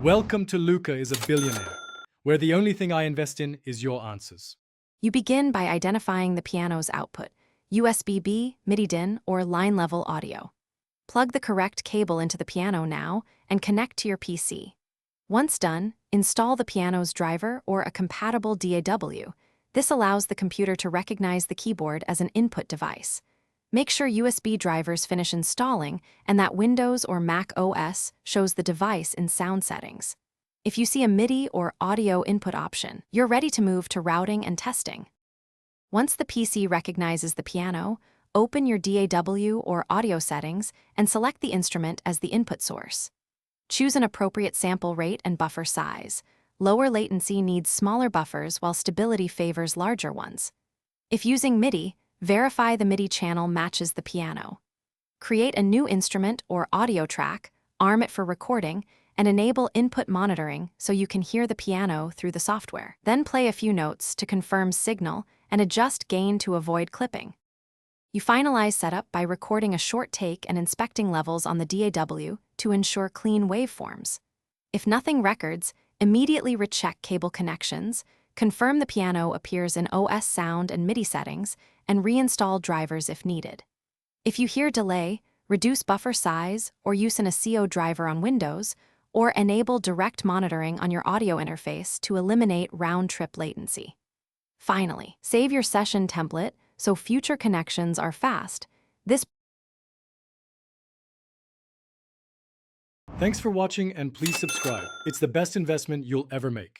Welcome to Luca is a Billionaire, where the only thing I invest in is your answers. You begin by identifying the piano's output, USB-B, MIDI-DIN, or line-level audio. Plug the correct cable into the piano now and connect to your PC. Once done, install the piano's driver or a compatible DAW. This allows the computer to recognize the keyboard as an input device. Make sure USB drivers finish installing and that Windows or Mac OS shows the device in sound settings. If you see a MIDI or audio input option, you're ready to move to routing and testing. Once the PC recognizes the piano, open your DAW or audio settings and select the instrument as the input source. Choose an appropriate sample rate and buffer size. Lower latency needs smaller buffers while stability favors larger ones. If using MIDI, verify the MIDI channel matches the piano. Create a new instrument or audio track, arm it for recording, and enable input monitoring so you can hear the piano through the software. Then play a few notes to confirm signal and adjust gain to avoid clipping. You finalize setup by recording a short take and inspecting levels on the DAW to ensure clean waveforms. If nothing records, immediately recheck cable connections, confirm the piano appears in OS sound and MIDI settings, and reinstall drivers if needed. If you hear delay, reduce buffer size or use an SEO driver on Windows, or enable direct monitoring on your audio interface to eliminate round-trip latency. Finally, save your session template so future connections are fast. Thanks for watching and please subscribe. It's the best investment you'll ever make.